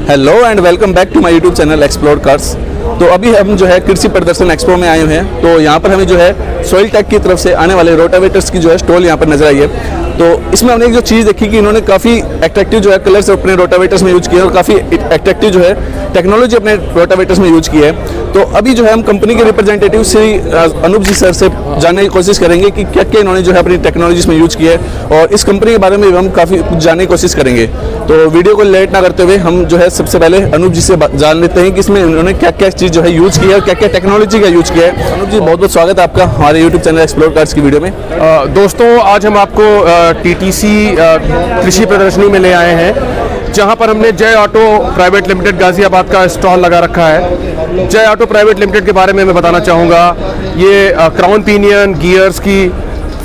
Hello and welcome back to my YouTube channel explore cars. तो अभी हम जो है कृषि प्रदर्शन एक्सपो में आए हुए हैं। तो यहाँ पर हमें जो है सॉइल टेक की तरफ से आने वाले रोटावेटर्स की जो है स्टॉल यहाँ पर नजर आई है। तो इसमें हमने एक जो चीज़ देखी कि इन्होंने काफ़ी एट्रैक्टिव जो है कलर्स अपने रोटावेटर्स में यूज किए और काफ़ी एट्रैक्टिव जो है टेक्नोलॉजी अपने रोटावेटर्स में यूज की है। तो अभी जो है हम कंपनी के रिप्रेजेंटेटिव श्री अनूप जी सर से जानने की कोशिश करेंगे कि क्या क्या इन्होंने जो है अपनी टेक्नोलॉजीज में यूज की है और इस कंपनी के बारे में हम काफ़ी कुछ जानने की कोशिश करेंगे। तो वीडियो को लेट ना करते हुए हम जो है सबसे पहले अनूप जी से जान लेते हैं कि इसमें इन्होंने क्या क्या चीज़ जो है यूज की है और क्या क्या टेक्नोलॉजी का यूज किया है। अनूप जी बहुत बहुत स्वागत है आपका हमारे यूट्यूब चैनल एक्सप्लोर कार्स की वीडियो में। दोस्तों, आज हम आपको टीटीसी कृषि प्रदर्शनी में ले आए हैं, जहां पर हमने जय ऑटो प्राइवेट लिमिटेड गाजियाबाद का स्टॉल लगा रखा है। जय ऑटो प्राइवेट लिमिटेड के बारे में मैं बताना चाहूँगा। ये क्राउन पिनियन गियर्स की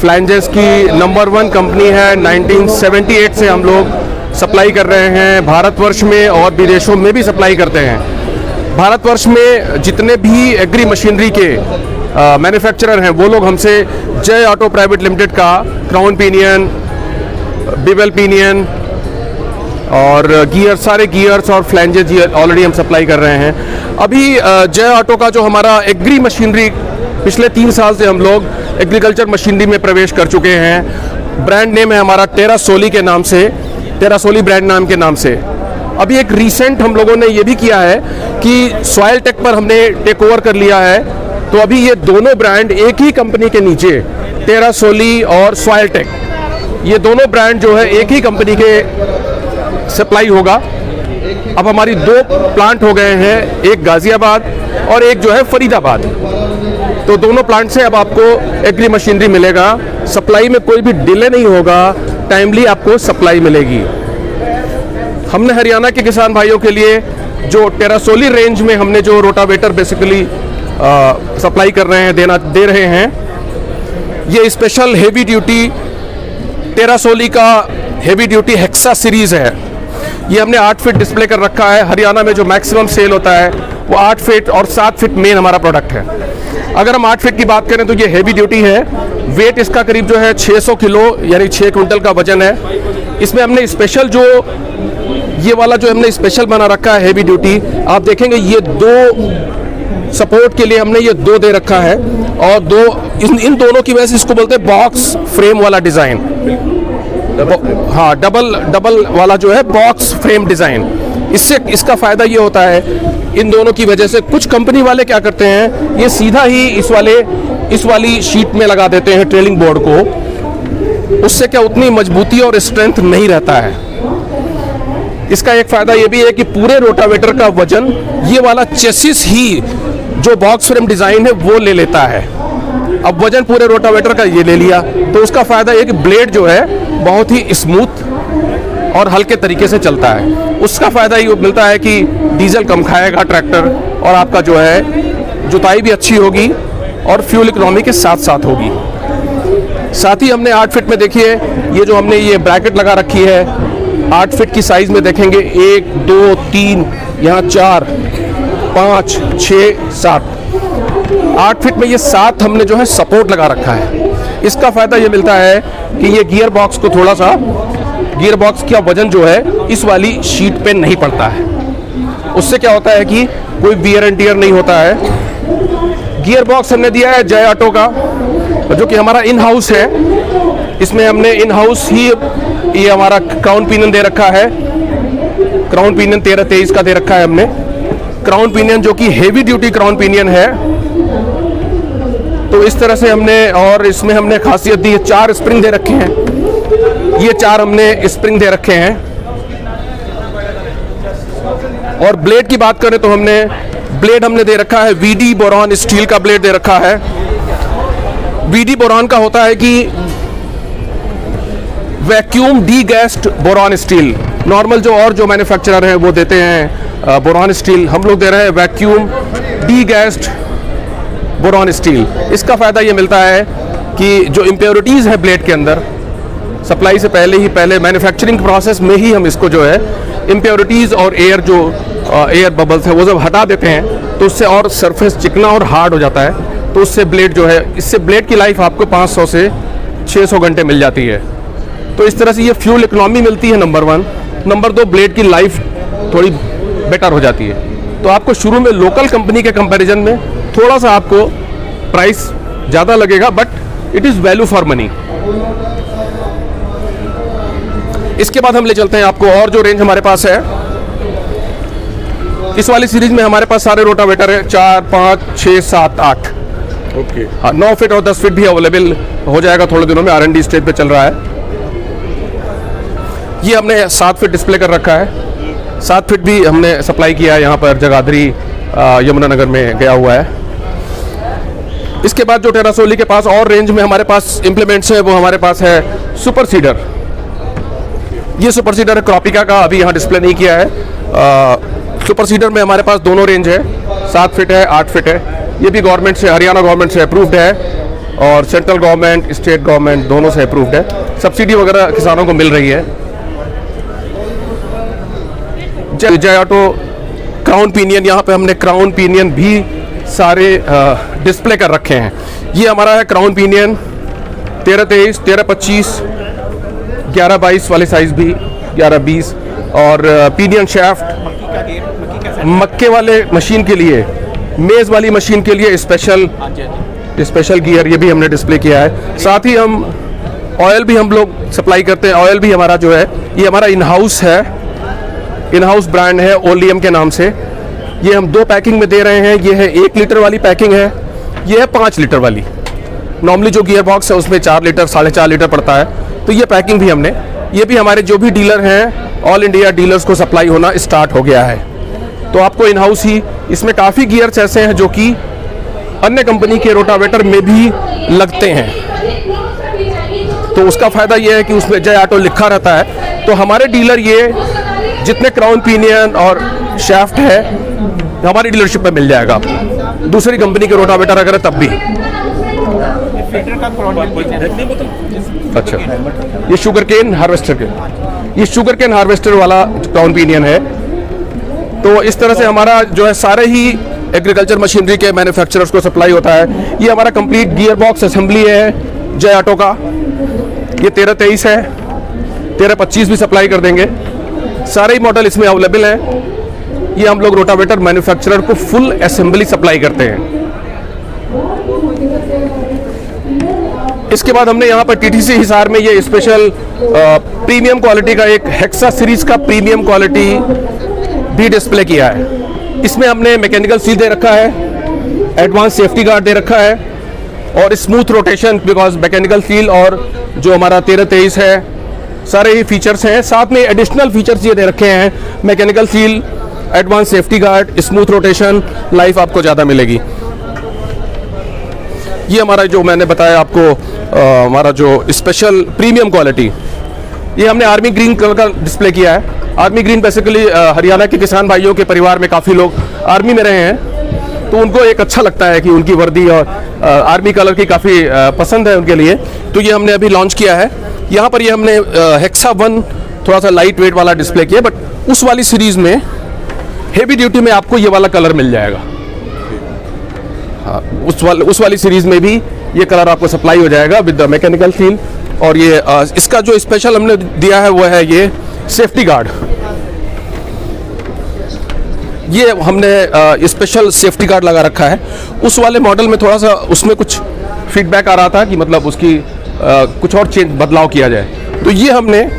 फ्लैंजेस की नंबर 1 कंपनी है। 1978 से हम लोग सप्लाई कर रहे हैं भारतवर्ष में और विदेशों में भी सप्लाई करते हैं। भारतवर्ष में जितने भी एग्री मशीनरी के मैन्युफैक्चरर हैं वो लोग हमसे जय ऑटो प्राइवेट लिमिटेड का क्राउन पिनियन, बिवेल पिनियन और गियर, सारे गियर्स और फ्लैंजेस ऑलरेडी हम सप्लाई कर रहे हैं। अभी जय ऑटो का जो हमारा एग्री मशीनरी, पिछले 3 साल से हम लोग एग्रीकल्चर मशीनरी में प्रवेश कर चुके हैं। ब्रांड नेम है हमारा टेरासोली के नाम से, टेरासोली ब्रांड नाम के नाम से। अभी एक रीसेंट हम लोगों ने ये भी किया है कि सॉइल टेक पर हमने टेक ओवर कर लिया है। तो अभी ये दोनों ब्रांड एक ही कंपनी के नीचे, टेरासोली और सॉइल टेक, ये दोनों ब्रांड जो है एक ही कंपनी के सप्लाई होगा। अब हमारी 2 प्लांट हो गए हैं, एक गाजियाबाद और एक जो है फरीदाबाद। तो दोनों प्लांट से अब आपको एग्री मशीनरी मिलेगा। सप्लाई में कोई भी डिले नहीं होगा, टाइमली आपको सप्लाई मिलेगी। हमने हरियाणा के किसान भाइयों के लिए जो टेरासोली रेंज में हमने जो रोटावेटर बेसिकली सप्लाई कर रहे हैं, दे रहे हैं, ये स्पेशल हेवी ड्यूटी टेरासोली का हेवी ड्यूटी हेक्सा सीरीज है। ये हमने 8 फीट डिस्प्ले कर रखा है। हरियाणा में जो मैक्सिमम सेल होता है वो 8 फीट और 7 फीट मेन हमारा प्रोडक्ट है। अगर हम 8 फीट की बात करें तो ये हेवी ड्यूटी है। वेट इसका करीब जो है 600 किलो यानी 6 क्विंटल का वजन है। इसमें हमने स्पेशल जो ये वाला जो हमने स्पेशल बना रखा है हेवी ड्यूटी, आप देखेंगे ये 2 सपोर्ट के लिए हमने ये 2 दे रखा है और 2 इन दोनों की वजह से इसको बोलते हैं बॉक्स फ्रेम वाला डिज़ाइन। हाँ, डबल वाला जो है बॉक्स फ्रेम डिज़ाइन। इससे इसका फ़ायदा ये होता है इन दोनों की वजह से, कुछ कंपनी वाले क्या करते हैं, ये सीधा ही इस वाली शीट में लगा देते हैं ट्रेलिंग बोर्ड को। उससे क्या उतनी मजबूती और स्ट्रेंथ नहीं रहता है। इसका एक फ़ायदा ये भी है कि पूरे रोटावेटर का वजन ये वाला चेसिस ही जो बॉक्स फ्रेम डिज़ाइन है वो ले लेता है। अब वजन पूरे रोटावेटर का ये ले लिया तो उसका फ़ायदा ये कि ब्लेड जो है बहुत ही स्मूथ और हल्के तरीके से चलता है। उसका फ़ायदा ये मिलता है कि डीजल कम खाएगा ट्रैक्टर और आपका जो है जुताई भी अच्छी होगी और फ्यूल इकोनॉमी के साथ साथ होगी। साथ ही हमने 8 फीट में देखिए ये जो हमने ये ब्रैकेट लगा रखी है, 8 फीट की साइज़ में देखेंगे 1 2 3 यहाँ 4 5 6 7 8 फीट में ये 7 हमने जो है सपोर्ट लगा रखा है। इसका फ़ायदा ये मिलता है कि ये गियर बॉक्स को थोड़ा सा, गियर बॉक्स का वजन जो है इस वाली शीट पे नहीं पड़ता है। उससे क्या होता है कि कोई वियर एंड टियर नहीं होता है। गियर बॉक्स हमने दिया है जय ऑटो का, जो कि हमारा इन हाउस है। इसमें हमने इन हाउस ही ये हमारा क्राउन पिनियन दे रखा है। क्राउन पिनियन 13-23 का दे रखा है हमने। क्राउन पिनियन जो कि हेवी ड्यूटी क्राउन पिनियन है। तो इस तरह से हमने, और इसमें हमने खासियत दी है 4 स्प्रिंग दे रखे हैं। ये 4 हमने स्प्रिंग दे रखे हैं। और ब्लेड की बात करें तो ब्लेड हमने दे रखा है वीडी बोरॉन स्टील का ब्लेड दे रखा है। वीडी बोरॉन का होता है कि vacuum D gassed boron steel. Normal जो मैन्युफैक्चरर हैं वो देते हैं बोरॉन स्टील, हम लोग दे रहे हैं vacuum D gassed boron steel. इसका फ़ायदा ये मिलता है कि जो इम्प्योरिटीज़ है ब्लेड के अंदर, सप्लाई से पहले मैन्युफैक्चरिंग प्रोसेस में ही हम इसको जो है इम्प्योरिटीज़ और एयर बबल्स है वो सब हटा देते हैं। तो उससे और सरफेस चिकना और हार्ड हो जाता है। तो उससे ब्लेड जो है, इससे ब्लेड की लाइफ आपको 500 से 600 घंटे मिल जाती है। तो इस तरह से ये फ्यूल इकोनॉमी मिलती है नंबर 1। नंबर 2, ब्लेड की लाइफ थोड़ी बेटर हो जाती है। तो आपको शुरू में लोकल कंपनी के कंपैरिजन में थोड़ा सा आपको प्राइस ज़्यादा लगेगा, but it is value for money. इसके बाद हम ले चलते हैं आपको और जो रेंज हमारे पास है। इस वाली सीरीज में हमारे पास सारे रोटावेटर है, 4, 5, 6, 7, 8। ओके। हाँ, 9 फीट और 10 फीट भी अवेलेबल हो जाएगा थोड़े दिनों में। R&D स्टेज पे चल रहा है। ये हमने 7 फीट डिस्प्ले कर रखा है। 7 फीट भी हमने सप्लाई किया है यहाँ पर जगाधरी यमुनानगर में गया हुआ है। इसके बाद जो टेरासोली के पास और रेंज में हमारे पास इम्प्लीमेंट्स है, वो हमारे पास है सुपर सीडर। ये सुपर सीडर है क्रॉपिका का, अभी यहाँ डिस्प्ले नहीं किया है। सुपर सीडर में हमारे पास दोनों रेंज है, 7 फीट है, 8 फीट है। ये भी गवर्नमेंट से, हरियाणा गवर्नमेंट से अप्रूव्ड है और सेंट्रल गवर्नमेंट, स्टेट गवर्नमेंट दोनों से अप्रूव्ड है। सब्सिडी वगैरह किसानों को मिल रही है। जय ऑटो क्राउन पिनियन, यहाँ पे हमने क्राउन पिनियन भी सारे डिस्प्ले कर रखे हैं। ये हमारा है क्राउन पिनियन 13-23, 13-25, 11-22 वाले साइज भी, 11-20। और पिनियन शाफ्ट मक्के वाले मशीन के लिए, मेज़ वाली मशीन के लिए स्पेशल गियर, ये भी हमने डिस्प्ले किया है। साथ ही हम ऑयल भी हम लोग सप्लाई करते हैं। ऑयल भी हमारा जो है, ये हमारा इन हाउस है, इन हाउस ब्रांड है ओलियम के नाम से। ये हम 2 पैकिंग में दे रहे हैं। ये है 1 लीटर वाली पैकिंग है, ये है 5 लीटर वाली। नॉर्मली जो गियर बॉक्स है उसमें 4 लीटर 4.5 लीटर पड़ता है, तो ये पैकिंग भी हमने, ये भी हमारे जो भी डीलर हैं ऑल इंडिया डीलर्स को सप्लाई होना स्टार्ट हो गया है। तो आपको इन हाउस ही, इसमें काफ़ी गियर्स ऐसे हैं जो कि अन्य कंपनी के रोटावेटर में भी लगते हैं। तो उसका फ़ायदा ये है कि उसमें जय ऑटो लिखा रहता है। तो हमारे डीलर ये जितने क्राउन पिनियन और शाफ्ट है हमारी डीलरशिप में मिल जाएगा आपको। दूसरी कंपनी के रोटावेटर अगर है तब भी। अच्छा, ये शुगर केन हार्वेस्टर के, ये शुगर केन हार्वेस्टर वाला क्राउन पिनियन है। तो इस तरह से हमारा जो है सारे ही एग्रीकल्चर मशीनरी के मैन्युफैक्चरर्स को सप्लाई होता है। ये हमारा कंप्लीट गियर बॉक्स असेंबली है जय ऑटो का। ये 13-23 है, 13-25 भी सप्लाई कर देंगे। सारे ही मॉडल इसमें अवेलेबल हैं। ये हम लोग रोटावेटर मैन्युफैक्चरर को फुल असेंबली सप्लाई करते हैं। इसके बाद हमने यहाँ पर टीटीसी हिसार में ये स्पेशल प्रीमियम क्वालिटी का एक हेक्सा सीरीज का प्रीमियम क्वालिटी भी डिस्प्ले किया है। इसमें हमने मैकेनिकल सील दे रखा है, एडवांस सेफ्टी गार्ड दे रखा है और smooth rotation, because mechanical seal और जो हमारा 13-23 है सारे ही फीचर्स हैं। साथ में एडिशनल फीचर्स ये दे रखे हैं, mechanical seal, advance safety guard, smooth rotation, life आपको ज़्यादा मिलेगी। ये हमारा जो मैंने बताया आपको हमारा जो स्पेशल प्रीमियम क्वालिटी, ये हमने आर्मी ग्रीन कलर का डिस्प्ले किया है। आर्मी ग्रीन बेसिकली हरियाणा के किसान भाइयों के परिवार में काफ़ी लोग आर्मी में रहे हैं, तो उनको एक अच्छा लगता है कि उनकी वर्दी और आर्मी कलर की काफ़ी पसंद है उनके लिए। तो ये हमने अभी लॉन्च किया है। यहाँ पर ये हमने हेक्सा 1 थोड़ा सा लाइट वेट वाला डिस्प्ले किया, बट उस वाली सीरीज़ में हेवी ड्यूटी में आपको ये वाला कलर मिल जाएगा। हाँ, उस वाली सीरीज़ में भी ये कलर आपको सप्लाई हो जाएगा विद द मैकेनिकल सील। और ये इसका जो स्पेशल हमने दिया है वो है ये सेफ्टी गार्ड। ये हमने स्पेशल सेफ्टी गार्ड लगा रखा है। उस वाले मॉडल में थोड़ा सा उसमें कुछ फीडबैक आ रहा था कि मतलब उसकी कुछ और चेंज बदलाव किया जाए, तो ये हमने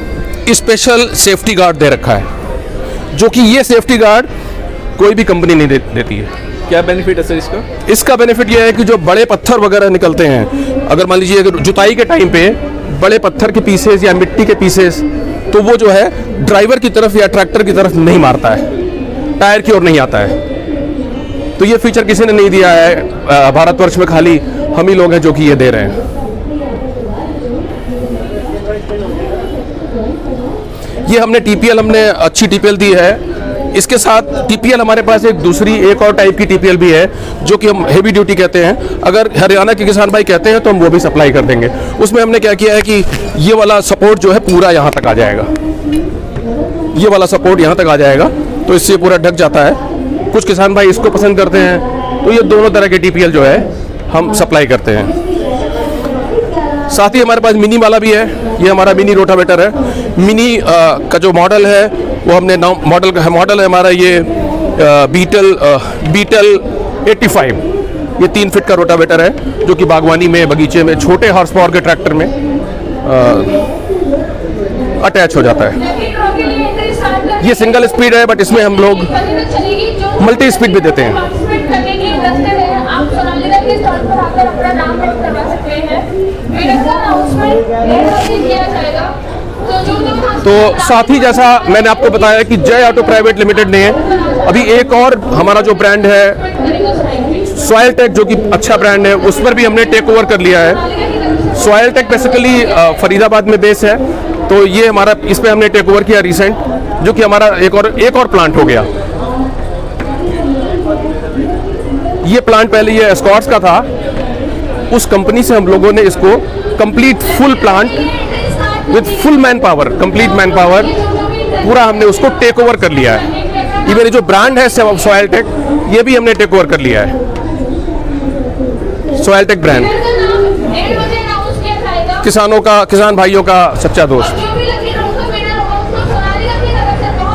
स्पेशल सेफ्टी गार्ड दे रखा है, जो कि ये सेफ्टी गार्ड कोई भी कंपनी नहीं देती है। क्या बेनिफिट है सर इसका? इसका बेनिफिट ये है कि जो बड़े पत्थर वगैरह निकलते हैं, अगर मान लीजिए अगर जुताई के टाइम पे बड़े पत्थर के पीसेस या मिट्टी के पीसेस, तो वो जो है ड्राइवर की तरफ या ट्रैक्टर की तरफ नहीं मारता है, टायर की ओर नहीं आता है। तो ये फीचर किसी ने नहीं दिया है भारतवर्ष में, खाली हम ही लोग हैं जो कि ये दे रहे हैं। ये हमने टीपीएल, हमने अच्छी टीपीएल दी है। इसके साथ टीपीएल हमारे पास एक और टाइप की टीपीएल भी है जो कि हम हेवी ड्यूटी कहते हैं। अगर हरियाणा के किसान भाई कहते हैं तो हम वो भी सप्लाई कर देंगे। उसमें हमने क्या किया है कि ये वाला सपोर्ट जो है पूरा यहाँ तक आ जाएगा, ये वाला सपोर्ट यहाँ तक आ जाएगा, तो इससे पूरा ढक जाता है। कुछ किसान भाई इसको पसंद करते हैं, तो ये दोनों तरह के टीपीएल जो है हम सप्लाई करते हैं। साथ ही हमारे पास मिनी वाला भी है, ये हमारा मिनी रोटावेटर है। मिनी का जो मॉडल है वो हमने मॉडल है हमारा ये बीटल 85, ये 3 फीट का रोटावेटर है जो कि बागवानी में, बगीचे में, छोटे हॉर्स पावर के ट्रैक्टर में अटैच हो जाता है। ये सिंगल स्पीड है, बट इसमें हम लोग मल्टी स्पीड भी देते हैं। तो साथ ही जैसा मैंने आपको बताया कि जय ऑटो प्राइवेट लिमिटेड ने अभी एक और हमारा जो ब्रांड है सॉइल टेक, जो कि अच्छा ब्रांड है, उस पर भी हमने टेक ओवर कर लिया है। सॉइल टेक बेसिकली फरीदाबाद में बेस है, तो ये हमारा, इस पे हमने टेक ओवर किया रिसेंट, जो कि हमारा एक और प्लांट हो गया। ये प्लांट पहले ये एस्कॉर्ट्स का था, उस कंपनी से हम लोगों ने इसको complete full plant with full man power, complete man power पूरा हमने उसको टेक ओवर कर लिया है। ये मेरी जो ब्रांड है सॉइल टेक, ये भी हमने टेक ओवर कर लिया है, सॉइल टेक ब्रांड। किसान भाइयों का सच्चा दोस्त।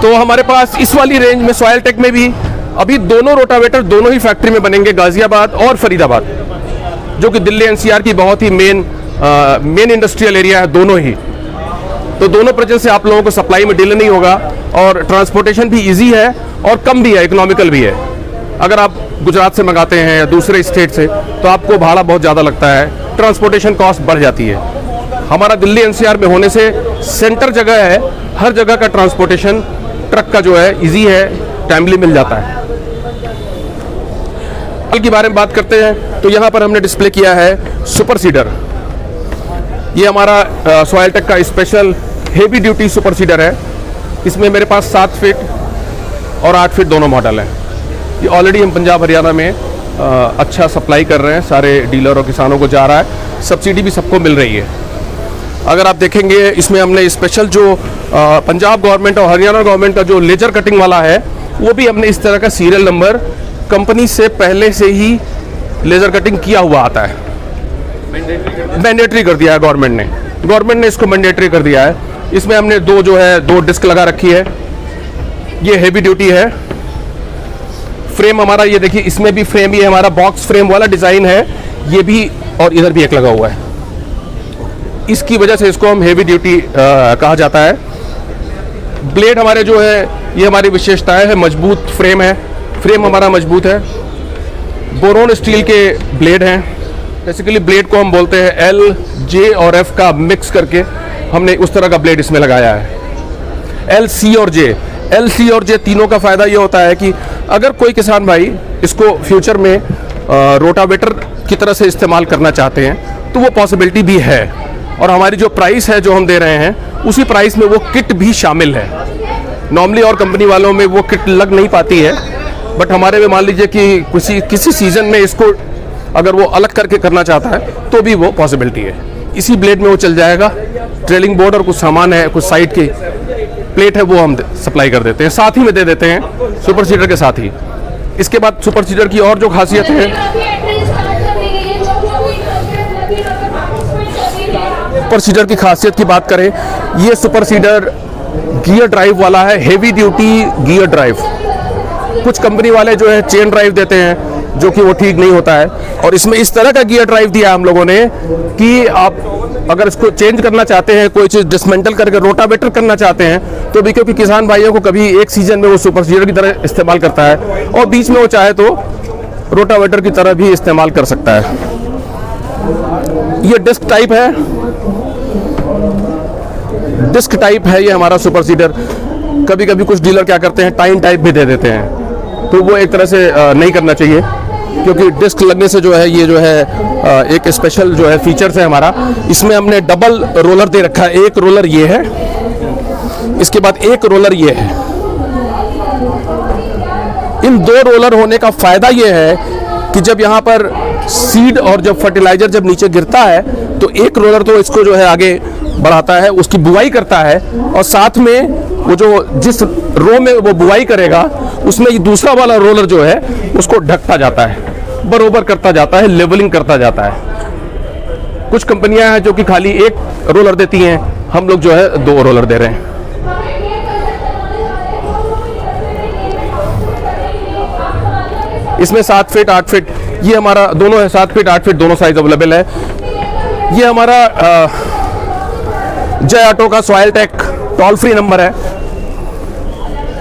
तो हमारे पास इस वाली रेंज में सॉइल टेक में भी अभी दोनों रोटावेटर दोनों ही फैक्ट्री में बनेंगे, गाजियाबाद और फरीदाबाद, जो कि दिल्ली एनसीआर की बहुत ही मेन इंडस्ट्रियल एरिया है दोनों ही। तो दोनों प्रोजेक्ट से आप लोगों को सप्लाई में डिले नहीं होगा, और ट्रांसपोर्टेशन भी इजी है और कम भी है, इकोनॉमिकल भी है। अगर आप गुजरात से मंगाते हैं या दूसरे स्टेट से, तो आपको भाड़ा बहुत ज़्यादा लगता है, ट्रांसपोर्टेशन कॉस्ट बढ़ जाती है। हमारा दिल्ली एनसीआर में होने से सेंटर जगह है, हर जगह का ट्रांसपोर्टेशन ट्रक का जो है इजी है, टाइमली मिल जाता है। के बारे में बात करते हैं तो यहाँ पर हमने डिस्प्ले किया है सुपर सीडर। ये हमारा सॉइल टेक का special heavy duty super seeder है। इसमें मेरे पास 7 फीट और 8 फीट दोनों मॉडल हैं। ये ऑलरेडी हम पंजाब हरियाणा में अच्छा सप्लाई कर रहे हैं, सारे डीलर और किसानों को जा रहा है, सब्सिडी भी सबको मिल रही है। अगर आप देखेंगे इसमें हमने स्पेशल जो पंजाब गवर्नमेंट और हरियाणा गवर्नमेंट का जो लेजर कटिंग वाला है, वो भी हमने इस तरह का सीरियल नंबर कंपनी से पहले से ही लेजर कटिंग किया हुआ आता है। मैंडेटरी कर दिया है गवर्नमेंट ने इसको मैंडेटरी कर दिया है। इसमें हमने दो डिस्क लगा रखी है। ये हेवी ड्यूटी है। फ्रेम हमारा ये देखिए, इसमें भी फ्रेम ही हमारा बॉक्स फ्रेम वाला डिजाइन है, ये भी और इधर भी एक लगा हुआ है। इसकी वजह से इसको हम हेवी ड्यूटी कहा जाता है। ब्लेड हमारे जो है, ये हमारी विशेषताएं है, मजबूत फ्रेम है, फ्रेम हमारा मजबूत है। बोरोन स्टील के ब्लेड हैं। बेसिकली ब्लेड को हम बोलते हैं एल, जे और एफ का मिक्स करके हमने उस तरह का ब्लेड इसमें लगाया है। एल, सी और जे तीनों का फ़ायदा ये होता है कि अगर कोई किसान भाई इसको फ्यूचर में रोटावेटर की तरह से इस्तेमाल करना चाहते हैं तो वो पॉसिबिलिटी भी है। और हमारी जो प्राइस है जो हम दे रहे हैं, उसी प्राइस में वो किट भी शामिल है। नॉर्मली और कंपनी वालों में वो किट लग नहीं पाती है, बट हमारे में मान लीजिए कि किसी सीज़न में इसको अगर वो अलग करके करना चाहता है तो भी वो पॉसिबिलिटी है। इसी ब्लेड में वो चल जाएगा। ट्रेलिंग बोर्ड और कुछ सामान है, कुछ साइड की प्लेट है, वो हम सप्लाई कर देते हैं, साथ ही में दे देते हैं सुपर सीडर के साथ ही। इसके बाद सुपर सीडर की और जो खासियत है, सुपर सीडर की खासियत की बात करें, ये सुपर सीडर गियर ड्राइव वाला है, हेवी ड्यूटी गियर ड्राइव। कुछ कंपनी वाले जो है चेन ड्राइव देते हैं, जो कि वो ठीक नहीं होता है। और इसमें इस तरह का गियर ड्राइव दिया हम लोगों ने कि आप अगर इसको चेंज करना चाहते हैं, कोई चीज़ डिसमेंटल करके रोटावेटर करना चाहते हैं, तो भी क्योंकि किसान भाइयों को कभी एक सीजन में वो सुपर सीडर की तरह इस्तेमाल करता है और बीच में वो चाहे तो रोटावेटर की तरह भी इस्तेमाल कर सकता है। ये डिस्क टाइप है, ये हमारा सुपर सीडर। कभी कभी कुछ डीलर क्या करते हैं, टाइन टाइप भी दे देते हैं, तो वो एक तरह से नहीं करना चाहिए, क्योंकि डिस्क लगने से जो है ये जो है एक स्पेशल जो है फीचर्स है हमारा। इसमें हमने डबल रोलर दे रखा है। एक रोलर ये है, इसके बाद एक रोलर ये है। इन 2 रोलर होने का फायदा ये है कि जब यहाँ पर सीड और जब फर्टिलाइजर जब नीचे गिरता है तो एक रोलर तो इसको जो है आगे बढ़ाता है, उसकी बुवाई करता है, और साथ में वो जो जिस रो में वो बुवाई करेगा उसमें ये दूसरा वाला रोलर जो है उसको ढकता जाता है, बरोबर करता जाता है, लेवलिंग करता जाता है। कुछ कंपनियां हैं जो कि खाली एक रोलर देती हैं, हम लोग जो है 2 रोलर दे रहे हैं। इसमें 7 फीट 8 फीट ये हमारा दोनों है, 7 फीट 8 फीट दोनों साइज अवेलेबल है। ये हमारा जय ऑटो का soil tech toll free number है।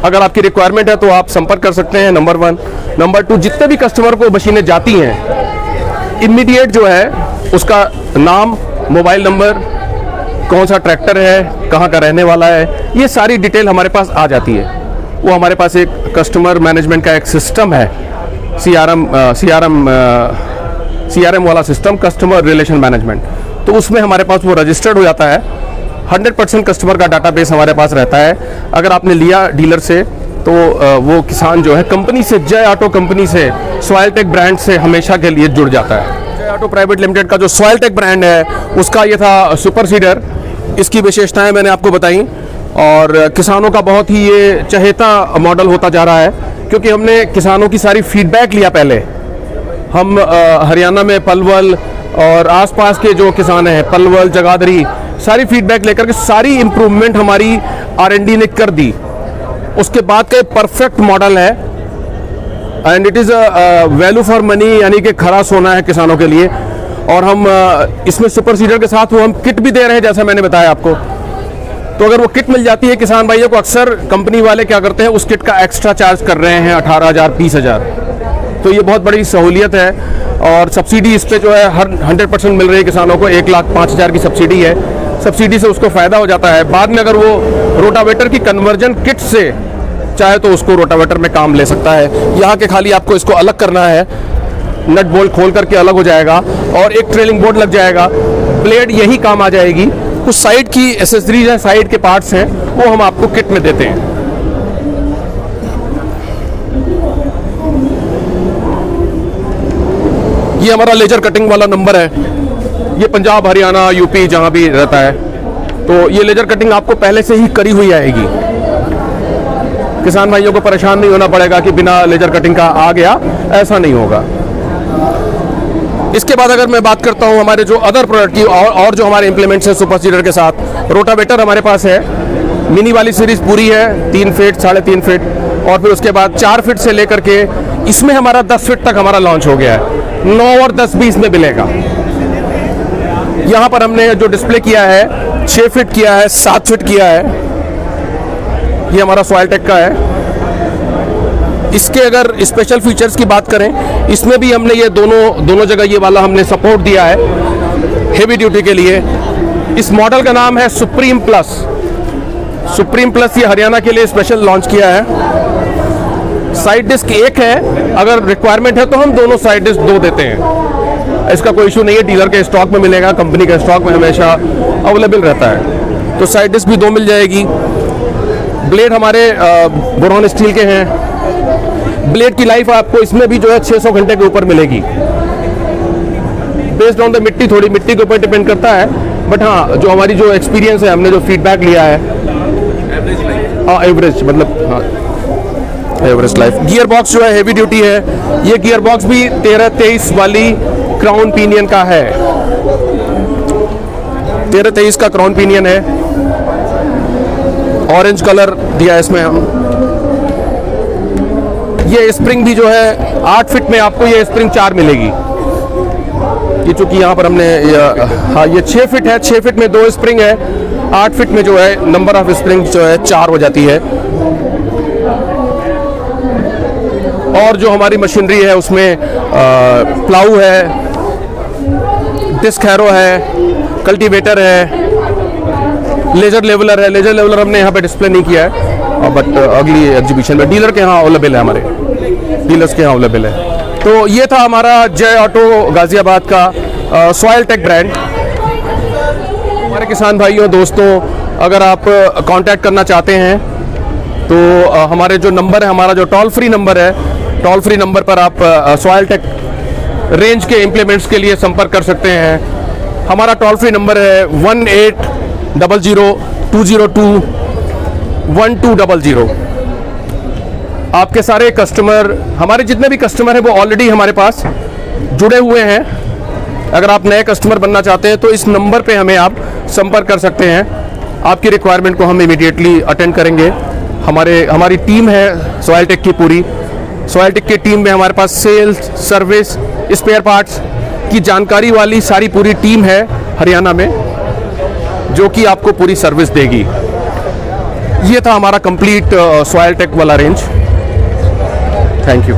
अगर आपकी रिक्वायरमेंट है तो आप संपर्क कर सकते हैं, नंबर 1। नंबर 2, जितने भी कस्टमर को मशीनें जाती हैं, इमीडिएट जो है उसका नाम, मोबाइल नंबर, कौन सा ट्रैक्टर है, कहाँ का रहने वाला है, ये सारी डिटेल हमारे पास आ जाती है। वो हमारे पास एक कस्टमर मैनेजमेंट का एक सिस्टम है, CRM वाला सिस्टम, कस्टमर रिलेशन मैनेजमेंट। तो उसमें हमारे पास वो रजिस्टर्ड हो जाता है। 100% कस्टमर का डाटाबेस हमारे पास रहता है। अगर आपने लिया डीलर से तो वो किसान जो है कंपनी से, जय ऑटो कंपनी से, सॉइल टेक ब्रांड से हमेशा के लिए जुड़ जाता है। जय ऑटो प्राइवेट लिमिटेड का जो सॉइल टेक ब्रांड है उसका ये था सुपर सीडर। इसकी विशेषताएं मैंने आपको बताई और किसानों का बहुत ही ये चहेता मॉडल होता जा रहा है, क्योंकि हमने किसानों की सारी फीडबैक लिया। पहले हम हरियाणा में पलवल और आसपास के जो किसान हैं, पलवल, जगाधरी, सारी फीडबैक लेकर के सारी इम्प्रूवमेंट हमारी R&D ने कर दी। उसके बाद का परफेक्ट मॉडल है and it is a value for money, यानी कि खरा सोना है किसानों के लिए। और हम इसमें सुपर सीडर के साथ वो हम किट भी दे रहे हैं, जैसा मैंने बताया आपको। तो अगर वो किट मिल जाती है किसान भाइयों को, अक्सर कंपनी वाले क्या करते हैं, उस किट का एक्स्ट्रा चार्ज कर रहे हैं 18,000 20,000। तो ये बहुत बड़ी सहूलियत है और सब्सिडी इस पे जो है हर 100% मिल रही है किसानों को। 1,05,000 की सब्सिडी है। सब्सिडी से उसको फ़ायदा हो जाता है। बाद में अगर वो रोटावेटर की कन्वर्जन किट से चाहे तो उसको रोटावेटर में काम ले सकता है। यहाँ के खाली आपको इसको अलग करना है, नट बोल्ट खोल करके अलग हो जाएगा और एक ट्रेलिंग बोर्ड लग जाएगा। ब्लेड यही काम आ जाएगी। कुछ साइड की एसेसरीज हैं, साइड के पार्ट्स हैं, वो हम आपको किट में देते हैं। ये हमारा लेजर कटिंग वाला नंबर है। ये पंजाब, हरियाणा, यूपी जहां भी रहता है तो ये लेजर कटिंग आपको पहले से ही करी हुई आएगी। किसान भाइयों को परेशान नहीं होना पड़ेगा कि बिना लेजर कटिंग का आ गया, ऐसा नहीं होगा। इसके बाद अगर मैं बात करता हूं हमारे जो अदर प्रोडक्ट की और जो हमारे इंप्लीमेंट्स हैं सुपर सीडर के साथ, रोटावेटर हमारे पास है। मिनी वाली सीरीज पूरी है, 3 फीट 3.5 फीट और फिर उसके बाद 4 फीट से लेकर के इसमें हमारा 10 फीट तक हमारा लॉन्च हो गया है। 9 और 10 भी इसमें मिलेगा। यहाँ पर हमने जो डिस्प्ले किया है 6 फीट किया है, 7 फीट किया है। ये हमारा सॉइल टेक का है। इसके अगर स्पेशल फीचर्स की बात करें, इसमें भी हमने ये दोनों जगह ये वाला हमने सपोर्ट दिया है हेवी ड्यूटी के लिए। इस मॉडल का नाम है सुप्रीम प्लस। सुप्रीम प्लस ये हरियाणा के लिए स्पेशल लॉन्च किया है। साइड डिस्क एक है, अगर रिक्वायरमेंट है तो हम दोनों साइड डिस्क 2 देते हैं। इसका कोई इशू नहीं है, डीलर के स्टॉक में मिलेगा, कंपनी के स्टॉक में हमेशा अवेलेबल रहता है। तो साइड डिस्क भी 2 मिल जाएगी। ब्लेड हमारे बोरॉन स्टील के हैं। ब्लेड की लाइफ आपको इसमें भी जो है 600 घंटे के ऊपर मिलेगी। बेस्ड ऑन द मिट्टी, थोड़ी मिट्टी के ऊपर डिपेंड करता है, बट हाँ जो हमारी जो एक्सपीरियंस है, हमने जो फीडबैक लिया है, एवरेज मतलब हाँ एवरेज लाइफ। गियर बॉक्स जो है हेवी ड्यूटी है। ये गियर बॉक्स भी 13-23 वाली क्राउन पिनियन का है। 13-23 का क्राउन पिनियन है। ऑरेंज कलर दिया है इसमें हम। ये स्प्रिंग भी जो है 8 फीट में आपको ये स्प्रिंग 4 मिलेगी। ये चूंकि यहाँ पर हमने हाँ ये 6 फीट है, 6 फीट में 2 स्प्रिंग है, 8 फीट में जो है नंबर ऑफ स्प्रिंग जो है 4 हो जाती है। और जो हमारी मशीनरी है उसमें प्लाऊ है, डिस्क हैरो है, कल्टीवेटर है, लेजर लेवलर है। लेजर लेवलर हमने यहाँ पे डिस्प्ले नहीं किया है, बट अगली एग्जीबिशन में डीलर के यहाँ अवेलेबल है, हमारे डीलर्स के यहाँ अवेलेबल है। तो ये था हमारा जय ऑटो गाजियाबाद का सॉइल टेक ब्रांड। हमारे किसान भाइयों दोस्तों, अगर आप कांटेक्ट करना चाहते हैं तो हमारे जो नंबर है, हमारा जो टोल फ्री नंबर है, टोल फ्री नंबर पर आप सॉइल टेक रेंज के इम्प्लीमेंट्स के लिए संपर्क कर सकते हैं। हमारा टोल फ्री नंबर है 1800-202-1200। आपके सारे कस्टमर, हमारे जितने भी कस्टमर हैं वो ऑलरेडी हमारे पास जुड़े हुए हैं। अगर आप नए कस्टमर बनना चाहते हैं तो इस नंबर पे हमें आप संपर्क कर सकते हैं। आपकी रिक्वायरमेंट को हम इमीडिएटली अटेंड करेंगे। हमारी टीम है सॉइल टेक की पूरी, सॉयलटेक की टीम में हमारे पास सेल्स, सर्विस, स्पेयर पार्ट्स की जानकारी वाली सारी पूरी टीम है हरियाणा में, जो कि आपको पूरी सर्विस देगी। ये था हमारा कंप्लीट सॉयलटेक वाला रेंज। Thank you.